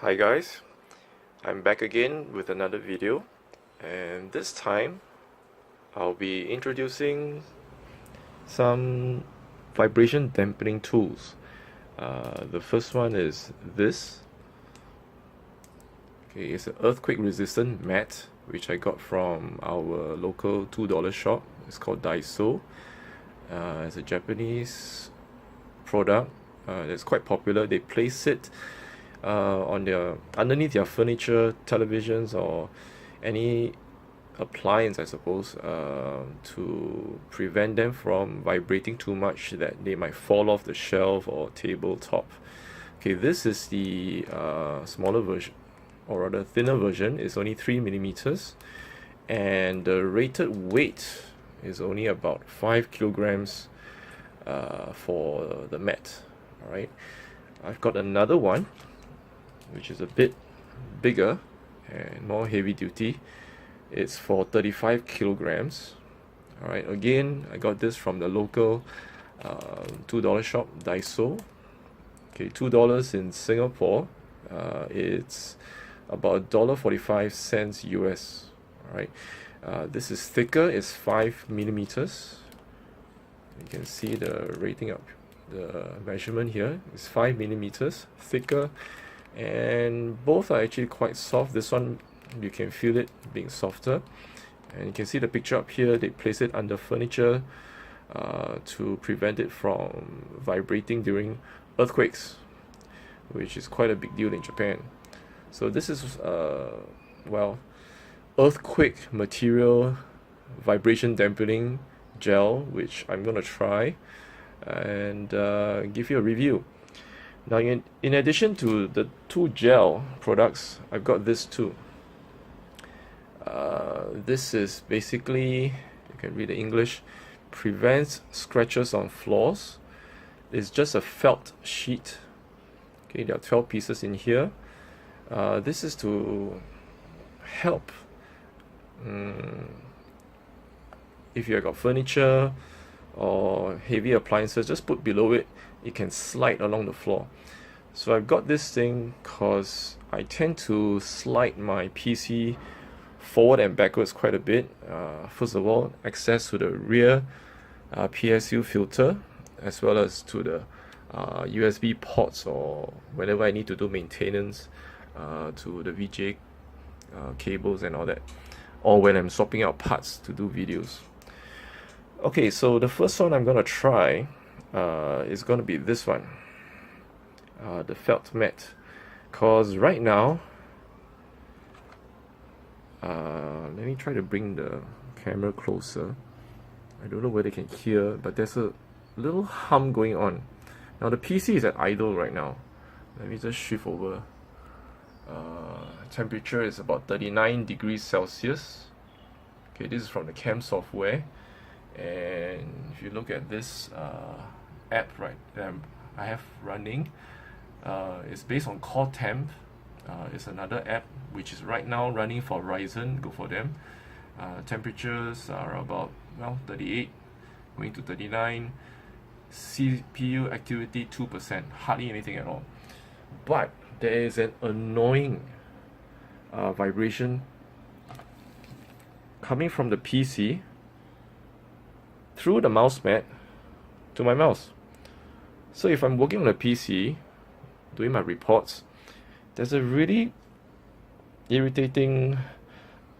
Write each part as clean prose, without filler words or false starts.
Hi guys, I'm back again with another video, and this time I'll be introducing some vibration dampening tools. The first one is this. Okay, it's an earthquake resistant mat which I got from our local $2 shop. It's called Daiso. It's a Japanese product that's quite popular. They place it on their underneath their furniture, televisions, or any appliance, I suppose, to prevent them from vibrating too much that they might fall off the shelf or tabletop. Okay, this is the smaller version, or rather thinner version. It's only 3 mm, and the rated weight is only about 5 kilograms for the mat. All right, I've got another one which is a bit bigger and more heavy duty. It's for 35 kilograms. Alright, again, I got this from the local $2 shop, Daiso. Okay, $2 in Singapore, it's about $1.45 US. Alright, this is thicker, it's 5 millimeters. You can see the rating up, the measurement here is 5 millimeters thicker, and both are actually quite soft. This one, you can feel it being softer, and you can see the picture up here. They place it under furniture to prevent it from vibrating during earthquakes, which is quite a big deal in Japan. So this is well, earthquake material vibration dampening gel, which I'm gonna try and give you a review. Now, in addition to the two gel products, I've got this too. This is basically, you can read the English, prevents scratches on floors. It's just a felt sheet. Okay, there are 12 pieces in here. This is to help if you've got furniture or heavy appliances, just put below it. It can slide along the floor. So I've got this thing because I tend to slide my PC forward and backwards quite a bit. First of all, access to the rear PSU filter, as well as to the USB ports, or whenever I need to do maintenance to the VGA cables and all that, or when I'm swapping out parts to do videos. Okay, so the first one I'm gonna try is going to be this one, the felt mat, because right now let me try to bring the camera closer. I don't know whether they can hear, but there's a little hum going on. Now the PC is at idle right now. Let me just shift over. Temperature is about 39 degrees Celsius. Okay, this is from the cam software. And if you look at this app right that I have running, it's based on Core Temp. It's another app which is right now running for Ryzen. Go for them. Temperatures are about 38 going to 39. CPU activity 2%, hardly anything at all. But there is an annoying vibration coming from the PC through the mouse mat to my mouse. So if I'm working on a PC doing my reports, there's a really irritating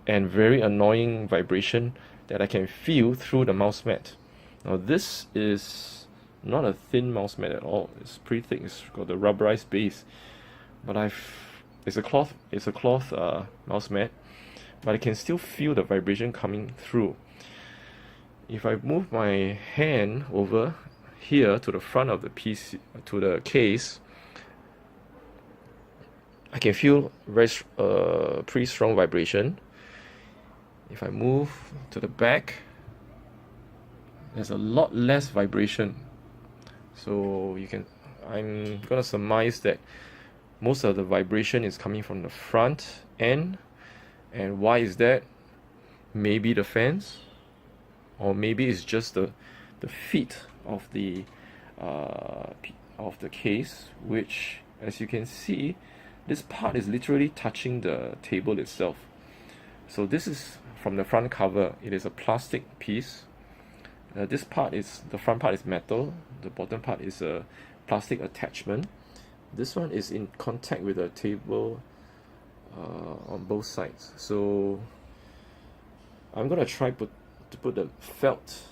and very annoying vibration that I can feel through the mouse mat. Now this is not a thin mouse mat at all. It's pretty thick. It's got the rubberized base, but it's a cloth mouse mat, but I can still feel the vibration coming through. If I move my hand over here to the front of the PC, to the case, I can feel pretty strong vibration. If I move to the back, there's a lot less vibration. So I'm gonna surmise that most of the vibration is coming from the front end. And why is that? Maybe the fans, or maybe it's just the feet of the case, which, as you can see, this part is literally touching the table itself. So this is from the front cover. It is a plastic piece. This part is, the front part is metal, the bottom part is a plastic attachment. This one is in contact with the table on both sides. So I'm gonna try to put the felt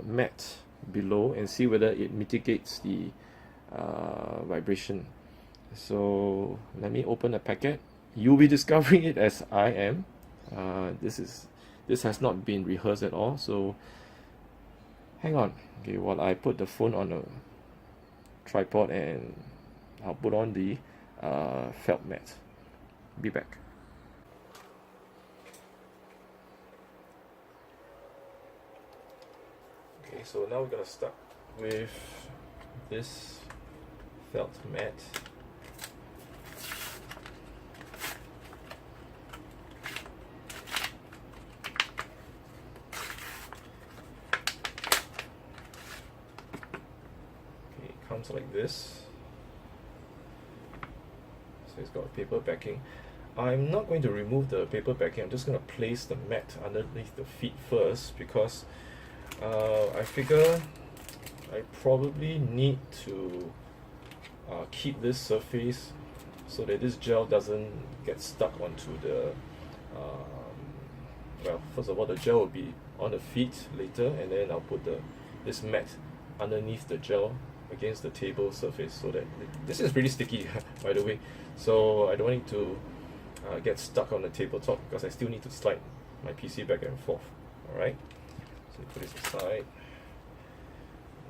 mat below and see whether it mitigates the vibration. So let me open the packet. You'll be discovering it as I am. This has not been rehearsed at all, so hang on. Okay, while I put the phone on a tripod and I'll put on the felt mat. Be back. Okay, so now we're gonna start with this felt mat. Okay, it comes like this. So it's got a paper backing. I'm not going to remove the paper backing. I'm just going to place the mat underneath the feet first, because I figure I probably need to keep this surface so that this gel doesn't get stuck onto the well, first of all, the gel will be on the feet later, and then I'll put this mat underneath the gel against the table surface, so that this is pretty sticky by the way, so I don't want it to get stuck on the tabletop, because I still need to slide my PC back and forth. Alright, so put this aside.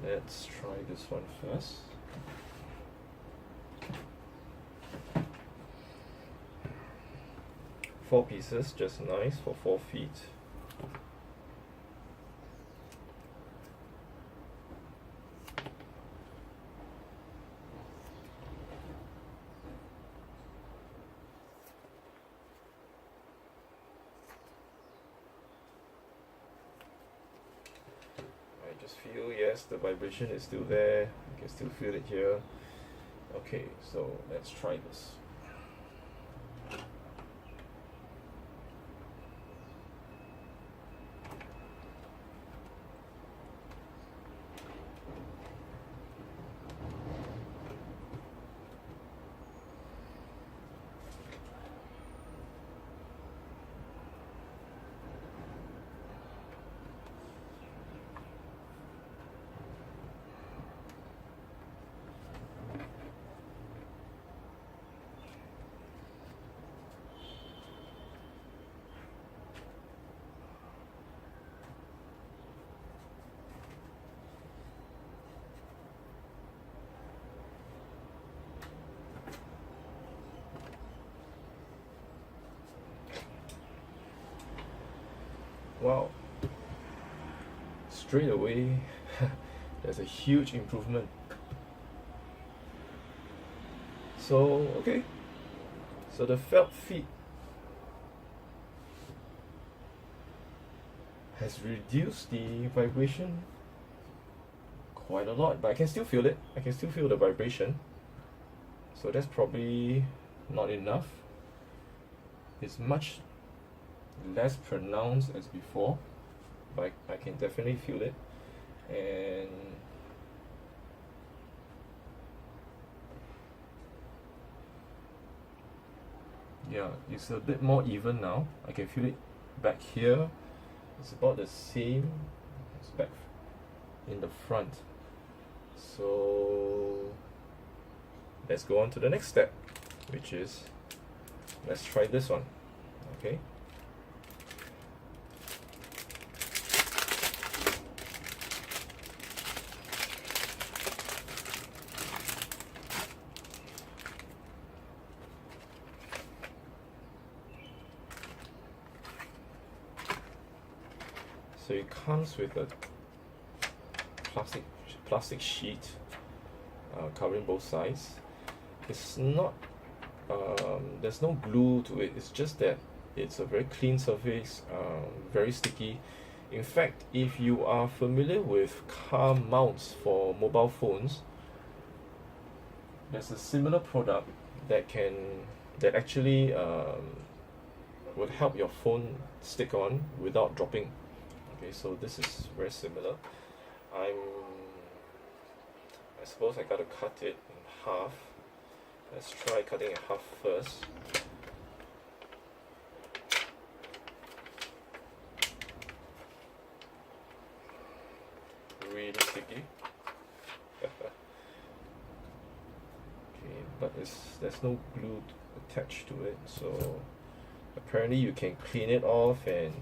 Let's try this one first. Four pieces, just nice for 4 feet. Feel, yes, the vibration is still there. You can still feel it here. Okay, so let's try this. Wow, straight away there's a huge improvement. So okay, so the felt feet has reduced the vibration quite a lot, but I can still feel it. I can still feel the vibration, so that's probably not enough. It's much less pronounced as before, but I can definitely feel it. And yeah, it's a bit more even now. I can feel it back here. It's about the same as back in the front. So let's go on to the next step, which is, let's try this one. Okay. So it comes with a plastic sheet covering both sides. It's not there's no glue to it. It's just that it's a very clean surface, very sticky. In fact, if you are familiar with car mounts for mobile phones, there's a similar product that can that actually would help your phone stick on without dropping. Okay, so this is very similar. I suppose I gotta cut it in half. Let's try cutting it half first. Really sticky. Okay, but there's no glue attached to it, so apparently you can clean it off and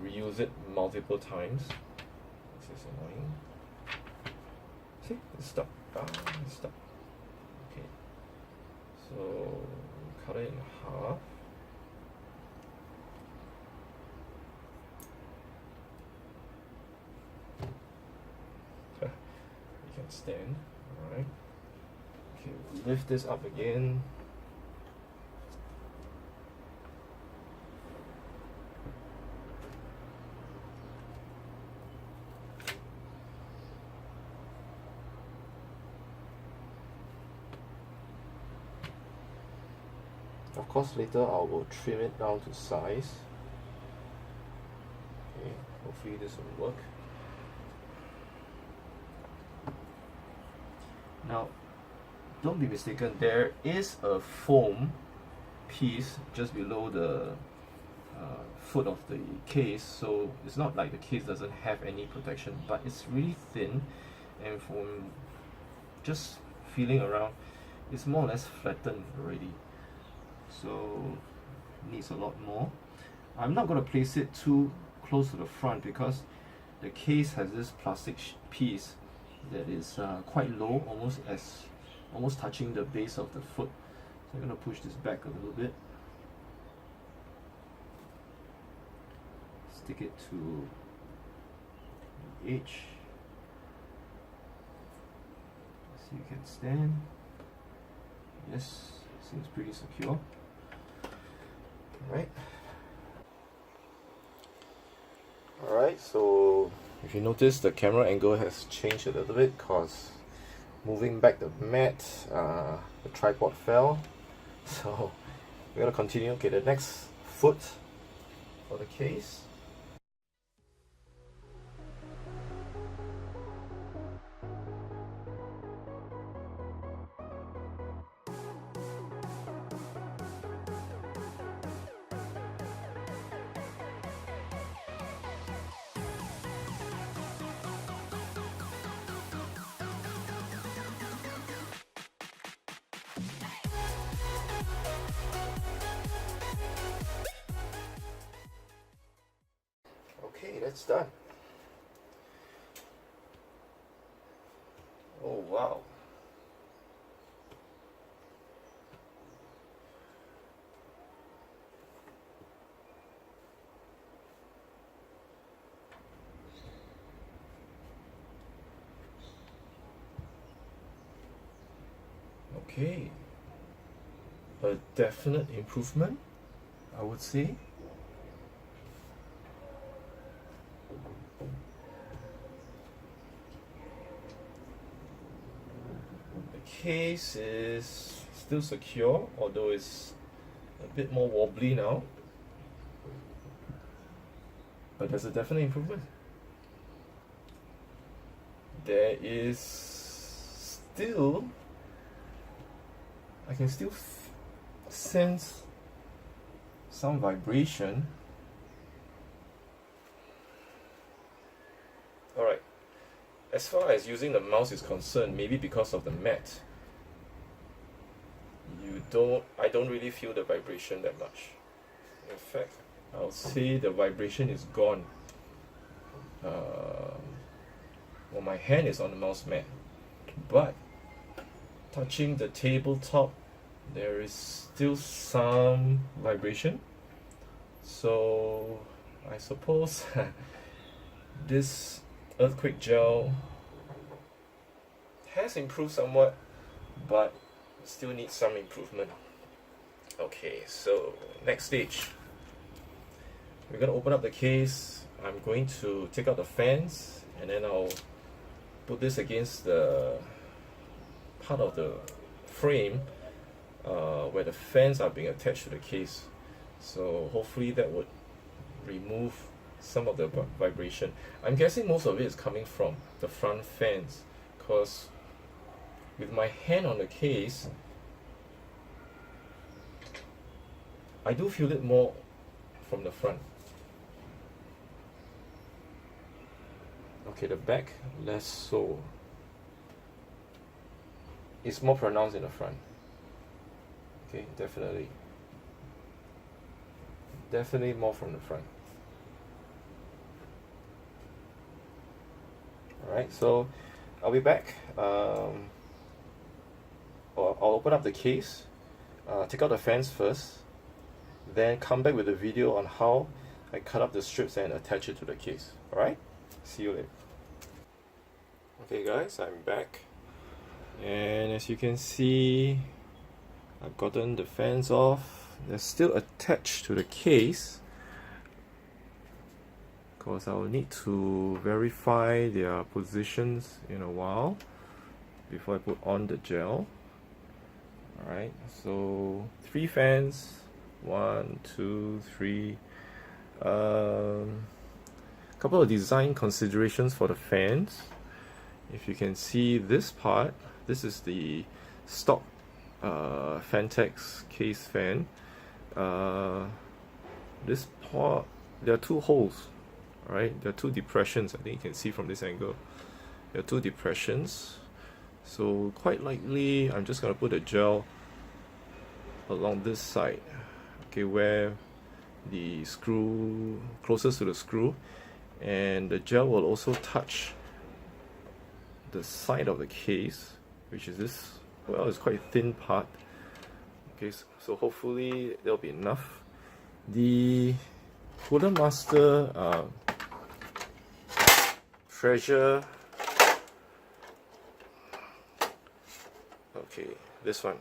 reuse it multiple times. This is annoying. See, it's stuck. It's stuck. Okay, so cut it in half. You can stand. Alright. Okay, lift this up again. Of course, later I will trim it down to size. Okay, hopefully this will work. Now, don't be mistaken, there is a foam piece just below the foot of the case, so it's not like the case doesn't have any protection, but it's really thin, and from just feeling around, it's more or less flattened already, so needs a lot more. I'm not going to place it too close to the front because the case has this plastic piece that is quite low, almost touching the base of the foot. So I'm going to push this back a little bit. Stick it to the edge. So you can stand. Yes, seems pretty secure. Alright, so if you notice, the camera angle has changed a little bit because moving back the mat, the tripod fell. So we're gonna continue. Okay, the next foot for the case. Okay, that's done. Oh wow. Okay. A definite improvement, I would say. Case is still secure, although it's a bit more wobbly now, but there's a definite improvement. There is still, I can still sense some vibration. Alright, as far as using the mouse is concerned, maybe because of the mat, I don't really feel the vibration that much. In fact, I'll say the vibration is gone. Well, my hand is on the mouse mat, but touching the tabletop, there is still some vibration. So I suppose this earthquake gel has improved somewhat, but still needs some improvement. Okay, so next stage, we're going to open up the case. I'm going to take out the fans, and then I'll put this against the part of the frame where the fans are being attached to the case. So hopefully that would remove some of the vibration. I'm guessing most of it is coming from the front fans, because with my hand on the case, I do feel it more from the front. Okay, the back less so. It's more pronounced in the front. Okay, definitely more from the front. Alright, so I'll be back. I'll open up the case, take out the fans first, then come back with a video on how I cut up the strips and attach it to the case. Alright, see you later. Okay guys, I'm back, and as you can see, I've gotten the fans off. They're still attached to the case, because I will need to verify their positions in a while before I put on the gel. Alright, so 3 fans, 1, 2, 3. Couple of design considerations for the fans. If you can see this part, this is the stock Phanteks case fan. This part, there are 2 holes. Alright, there are 2 depressions. I think you can see from this angle. There are 2 depressions. So quite likely, I'm just going to put a gel along this side. Okay, where the screw, closest to the screw, and the gel will also touch the side of the case, which is this, well, it's quite a thin part. Okay, so hopefully there'll be enough. The Cooler Master pressure, okay, this one,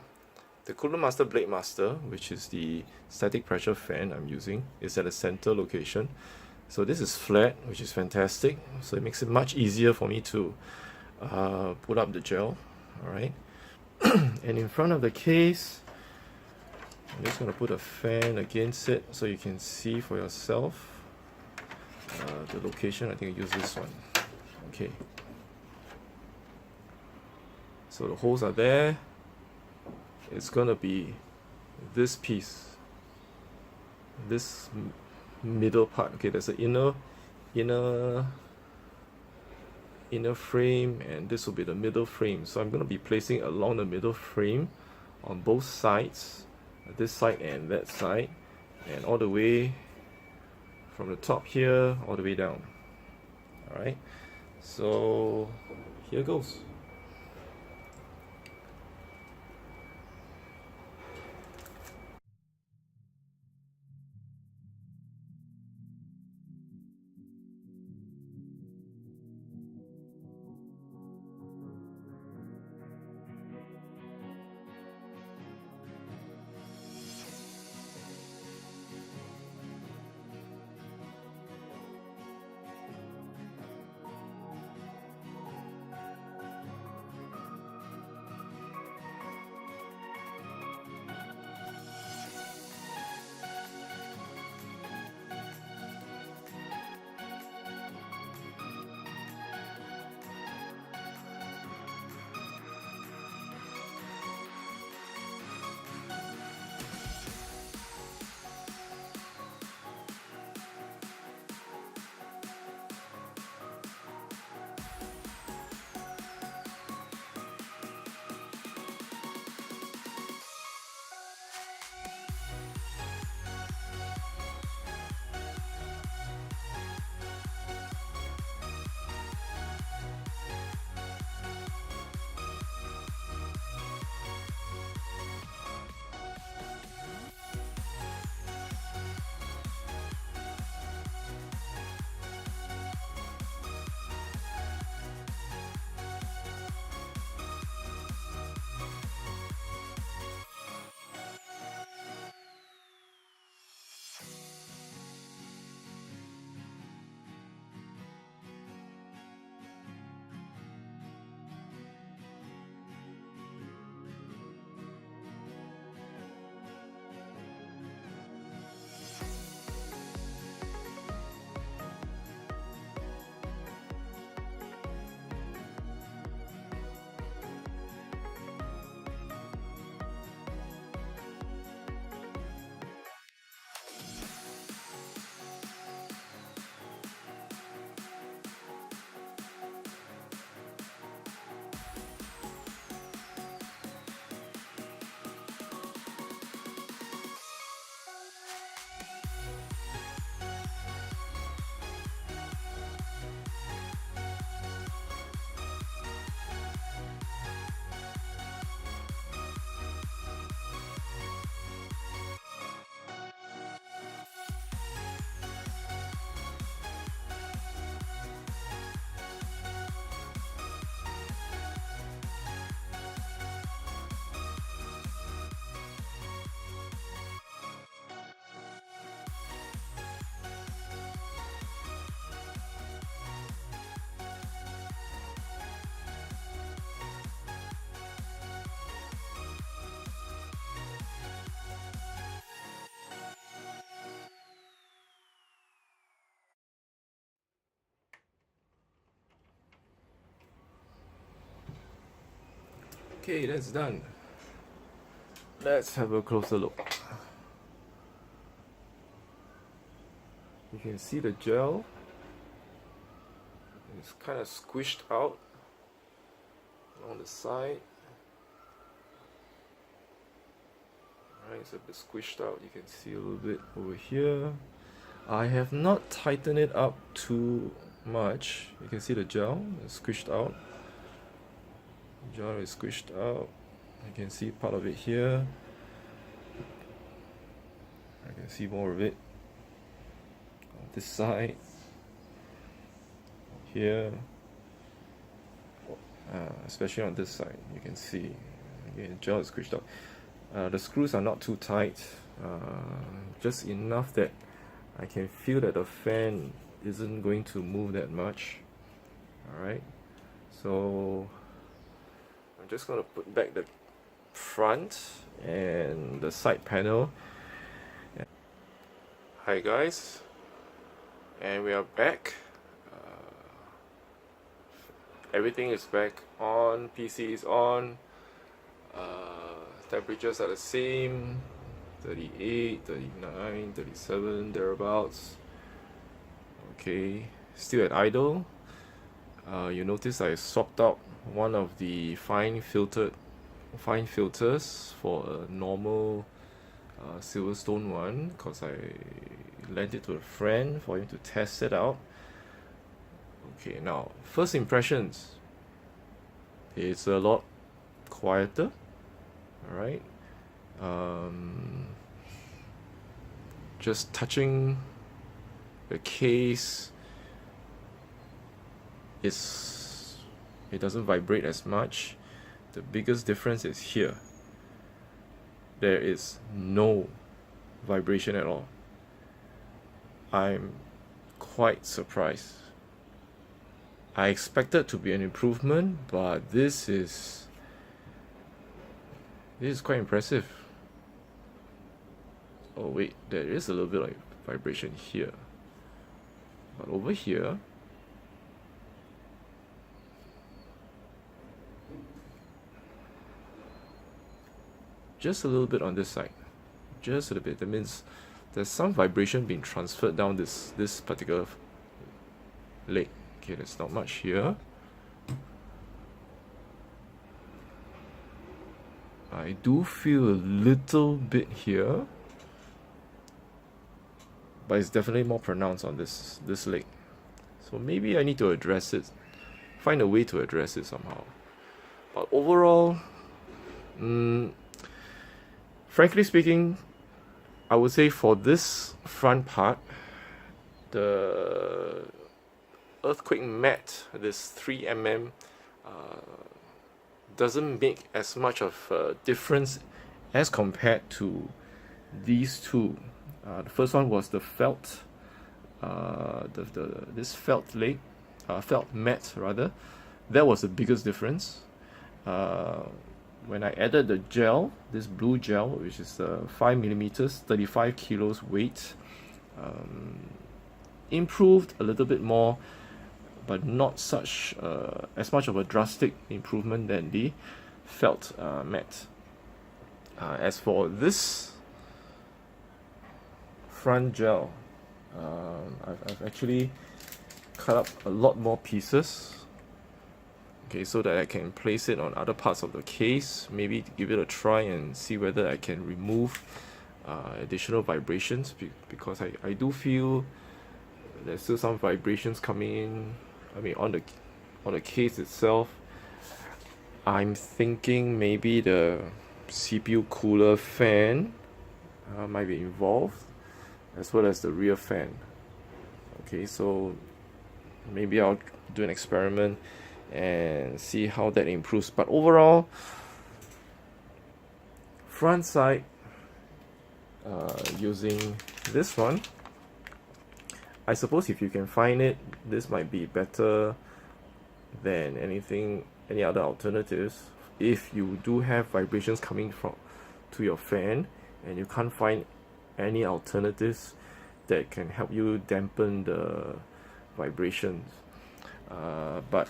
the Cooler Master Blade Master, which is the static pressure fan I'm using, is at the center location. So this is flat, which is fantastic, so it makes it much easier for me to put up the gel. Alright, and in front of the case, I'm just going to put a fan against it so you can see for yourself the location. I think I use this one. Okay, so the holes are there. It's going to be this piece, this middle part. Okay, there's an inner frame, and this will be the middle frame. So I'm going to be placing along the middle frame on both sides, this side and that side, and all the way from the top here all the way down. Alright, so here goes. Okay, that's done. Let's have a closer look. You can see the gel. It's kind of squished out on the side. Alright, it's a bit squished out. You can see a little bit over here. I have not tightened it up too much. You can see the gel is squished out. The gel is squished out. You can see part of it here. I can see more of it on this side. Here. Especially on this side, you can see the gel is squished out. The screws are not too tight, just enough that I can feel that the fan isn't going to move that much. Alright, so I'm just going to put back the front and the side panel. Hi guys, and we are back. Everything is back on, PC is on, temperatures are the same, 38, 39, 37, thereabouts. Okay, still at idle. You notice I swapped out one of the fine filters for a normal Silverstone one, because I lent it to a friend for him to test it out. Okay, now first impressions, it's a lot quieter. Alright, just touching the case, it doesn't vibrate as much. The biggest difference is here. There is no vibration at all. I'm quite surprised. I expected to be an improvement, but this is quite impressive. Oh wait, there is a little bit like vibration here, but over here, just a little bit on this side, just a little bit. That means there's some vibration being transferred down this particular leg. Okay, there's not much here. I do feel a little bit here, but it's definitely more pronounced on this leg. So maybe I need to address it, find a way to address it somehow. But overall, frankly speaking, I would say for this front part, the earthquake mat, this 3mm, doesn't make as much of a difference as compared to these two. The first one was the felt, this felt leg, felt mat rather. That was the biggest difference. When I added the gel, this blue gel, which is 5mm, 35 kilos weight, improved a little bit more, but not such as much of a drastic improvement than the felt mat. As for this front gel, I've actually cut up a lot more pieces, okay, so that I can place it on other parts of the case, maybe give it a try and see whether I can remove additional vibrations, because I do feel there's still some vibrations coming in. I mean, on the case itself, I'm thinking maybe the CPU cooler fan might be involved, as well as the rear fan. Okay, so maybe I'll do an experiment and see how that improves. But overall, front side, using this one, I suppose if you can find it, this might be better than any other alternatives. If you do have vibrations coming to your fan and you can't find any alternatives that can help you dampen the vibrations. But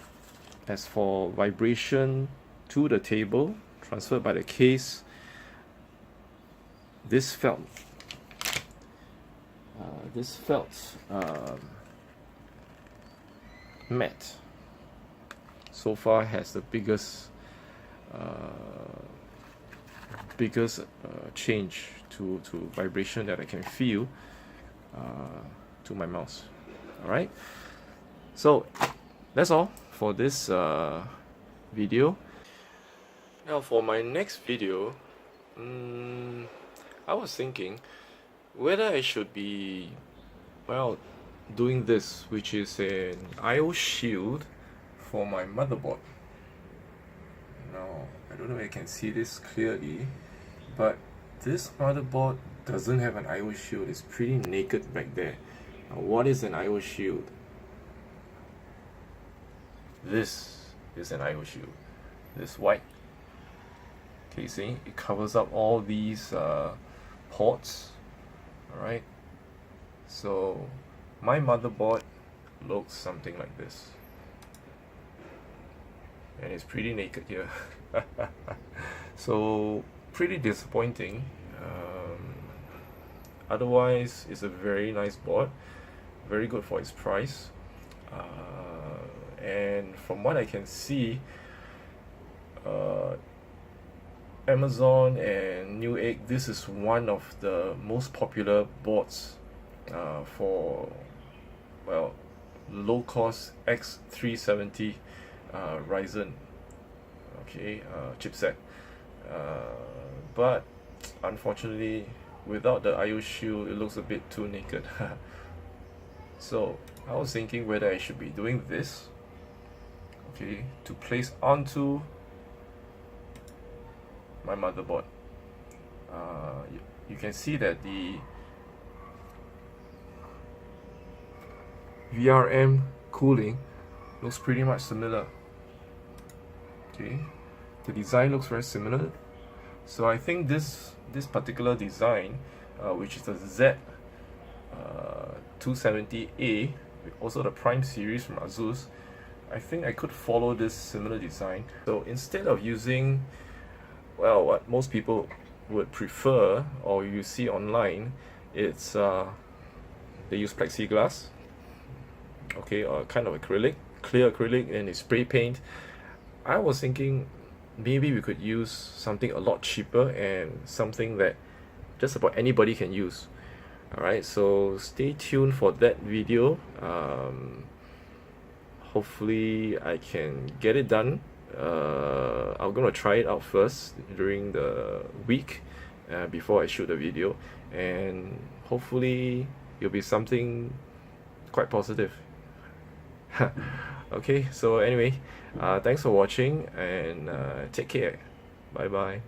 as for vibration to the table, transferred by the case. This felt matte so far has the biggest change to vibration that I can feel to my mouse. Alright, so that's all for this video. Now for my next video, I was thinking whether I should be, well, doing this, which is an IO shield for my motherboard. Now, I don't know if I can see this clearly, but this motherboard doesn't have an IO shield. It's pretty naked back there. Now, what is an IO shield? This is an IO shield. This white casing, it covers up all these ports. Alright, so my motherboard looks something like this, and it's pretty naked here. So pretty disappointing. Otherwise, it's a very nice board, very good for its price, and from what I can see, Amazon and Newegg, this is one of the most popular boards for, well, low cost X370 Ryzen, okay, chipset, but unfortunately without the IO shield it looks a bit too naked. So I was thinking whether I should be doing this, okay, to place onto my motherboard. You can see that the VRM cooling looks pretty much similar. Okay, the design looks very similar. So I think this particular design, which is the Z270A, also the Prime series from ASUS, I think I could follow this similar design. So instead of using, well, what most people would prefer or you see online, it's they use plexiglass, okay, or kind of acrylic, clear acrylic, and it's spray paint. I was thinking maybe we could use something a lot cheaper and something that just about anybody can use. Alright, so stay tuned for that video. Hopefully I can get it done. I'm gonna try it out first during the week before I shoot the video, and hopefully it'll be something quite positive. Okay, so anyway, thanks for watching, and take care. Bye bye.